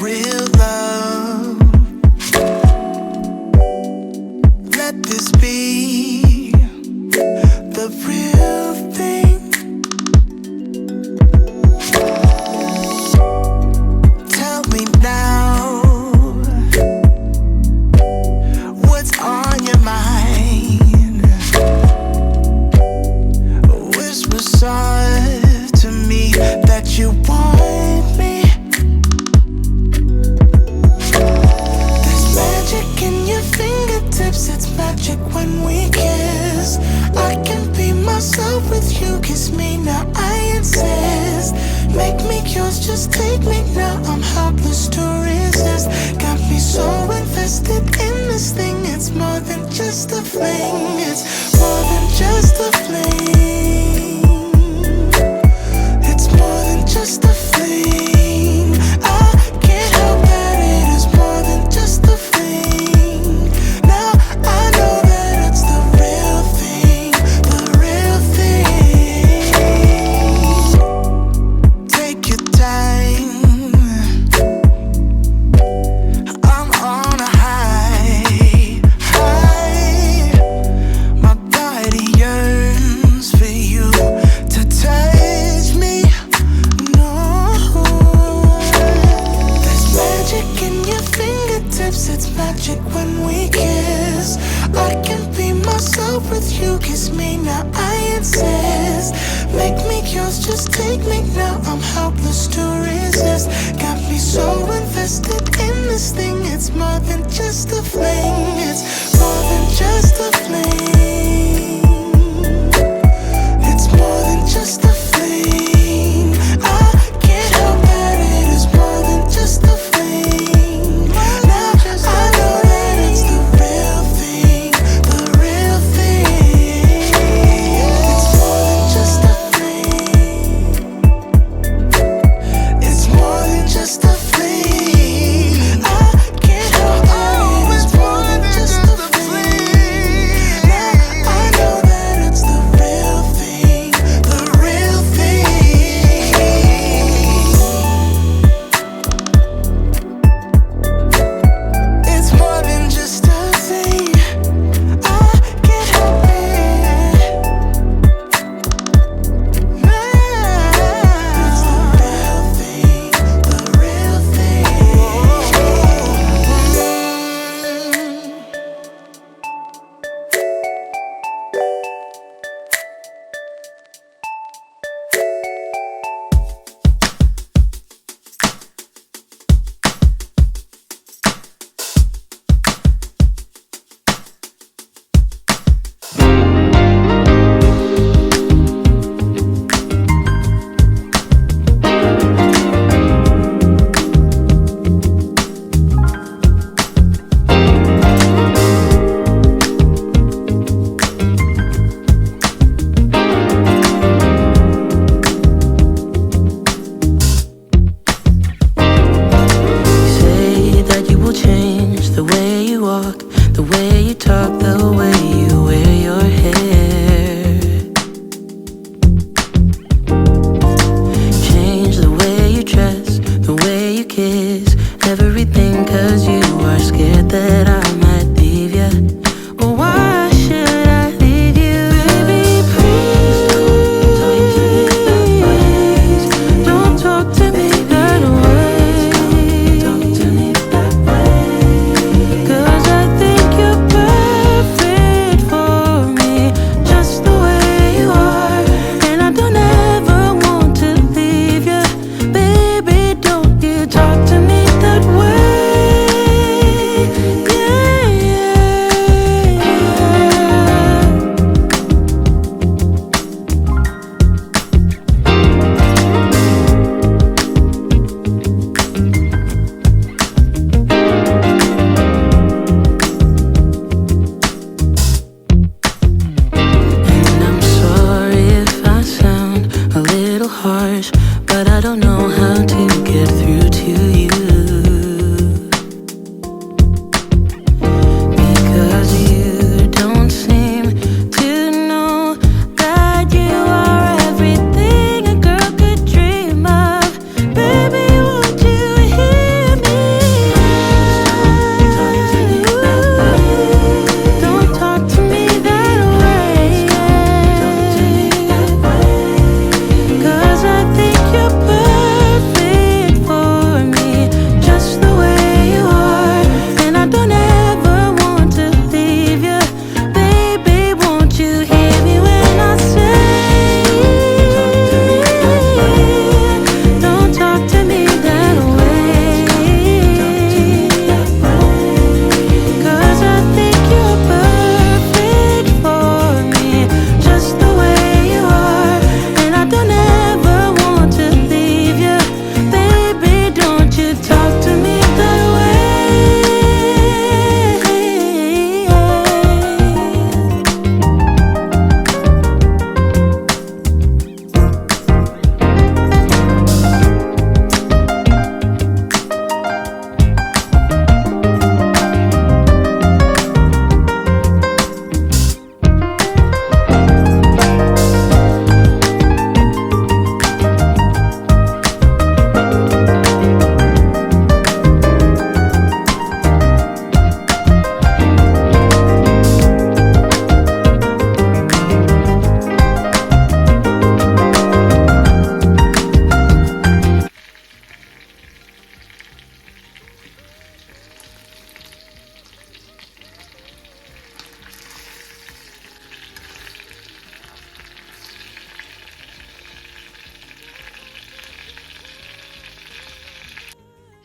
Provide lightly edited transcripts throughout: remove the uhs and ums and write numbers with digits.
real love. Let this be the real thing. Tell me now, what's on your mind? Whisper soft to me that you want me. There's magic in your fingertips, it's magic when we kiss. I can be myself with you, kiss me now, I insist. Make me yours, just take me now, I'm helpless to resist. Got me so invested in this thing, it's more than just a fling. It's more than just a fling. It's more than just a fling. I can't help that it is more than just a fling. Now I know that it's the real thing, the real thing. Take your time, I'm on a high, high. My body yearns for you to touch me. No, there's magic in your fingertips, it's magic when we kiss. I can be myself with you, kiss me now, I insist. Make me yours, just take me now, I'm helpless to resist. Got me so invested in this thing, it's more than just a fling. It's more than just a fling. It's more than just a fling. I can't help that it is more than just a fling. Now I know that it's the real thing, the real thing. It's more than just a fling. It's more than just a fling. I can't help that it is more than just a fling. Now I know that it's the real thing, the real thing. It's more than just a thing. I can't help it. It's the real thing, the real thing. Say that you will change the way you walk, the way you talk, the way you wear your hair. Change the way you dress, the way you kiss, everything, 'cause you are scared that I might leave ya. Oh, why should I leave you? Baby, please don't talk to me that way. Talk to me that way. 'Cause I think you're perfect for me, just the way you are. And I don't ever want to leave you. Baby, don't you talk to me that way. Yeah, yeah, yeah. And I'm sorry if I sound a little harsh, but I don't know how to get through to you.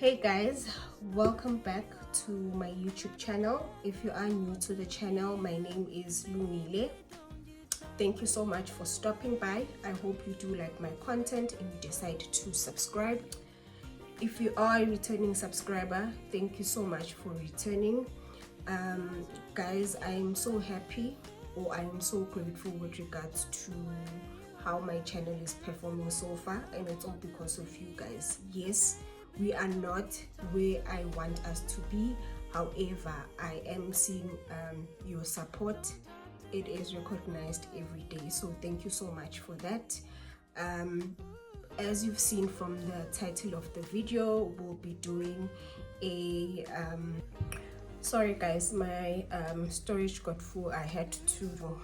Hey guys, welcome back to my YouTube channel. If you are new to the channel, my name is Lungile. Thank you so much for stopping by. I hope you do like my content and you decide to subscribe. If you are a returning subscriber, thank you so much for returning. Guys, I am so happy, or I am so grateful with regards to how my channel is performing so far, and it's all because of you guys. Yes, we are not where I want us to be. However, I am seeing your support. It is recognized every day, so thank you so much for that. As you've seen from the title of the video, we'll be doing a sorry guys, my storage got full. I had to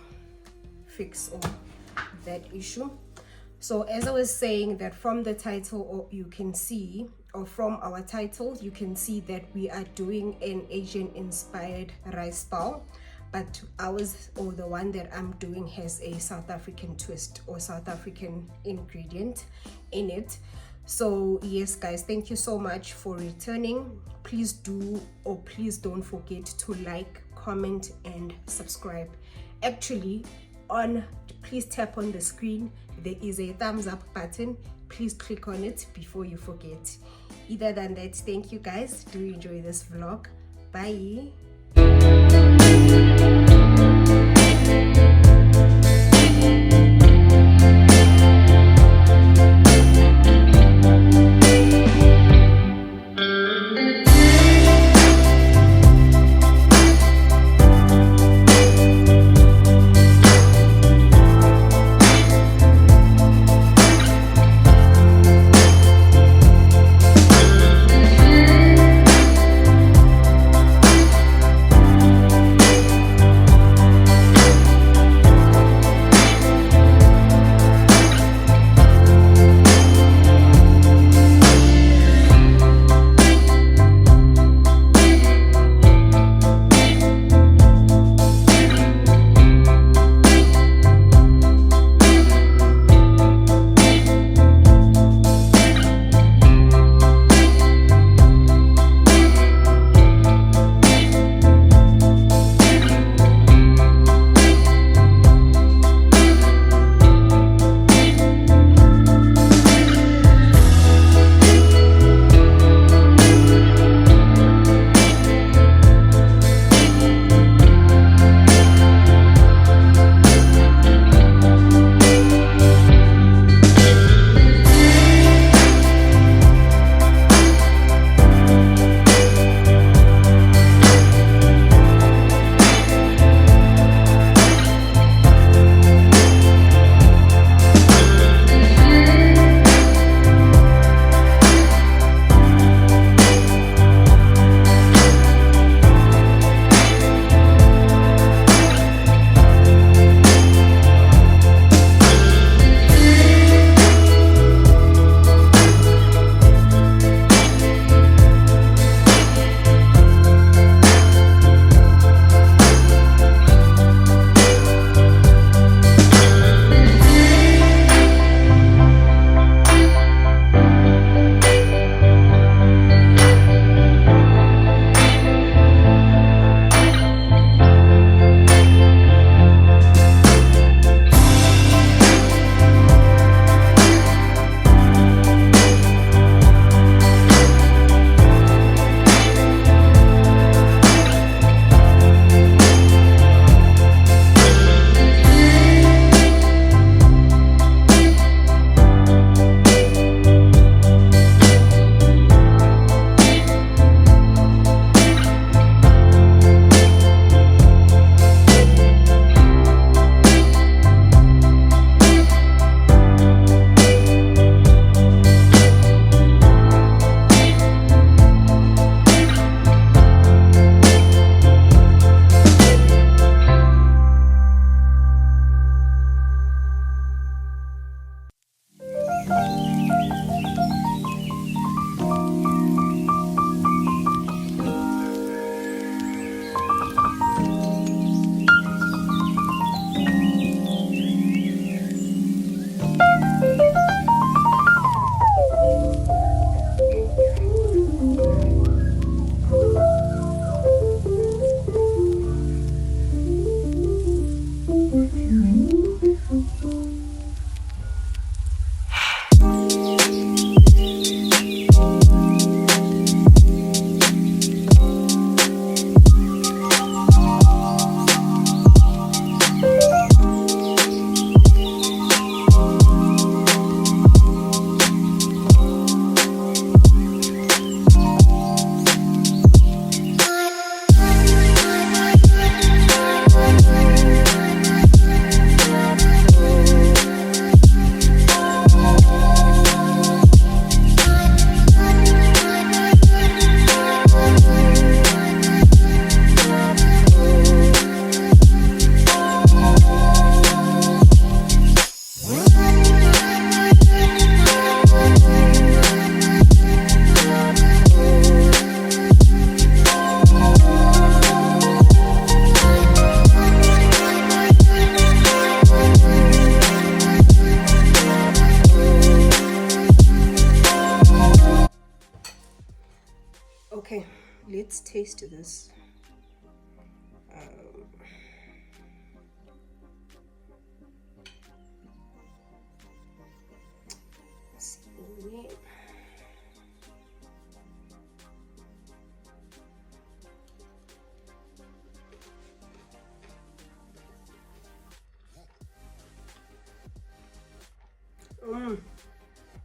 fix all that issue. So as I was saying, that from the title, you can see, or from our title, you can see that we are doing an Asian inspired rice bowl, but ours, or the one that I'm doing, has a South African twist or South African ingredient in it. So yes guys, thank you so much for returning. Please do, or please don't forget to like, comment and subscribe. Actually, please tap on the screen, there is a thumbs up button. Please click on it before you forget. Other than that, thank you guys. Do enjoy this vlog. Bye. Okay, let's taste this.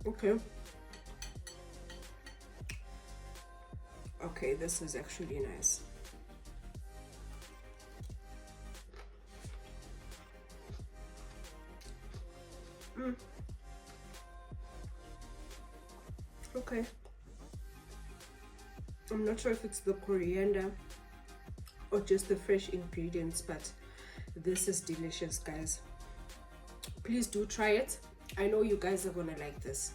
Okay. Okay, this is actually nice. Okay. I'm not sure if it's the coriander or just the fresh ingredients, but this is delicious, guys. Please do try it. I know you guys are gonna like this.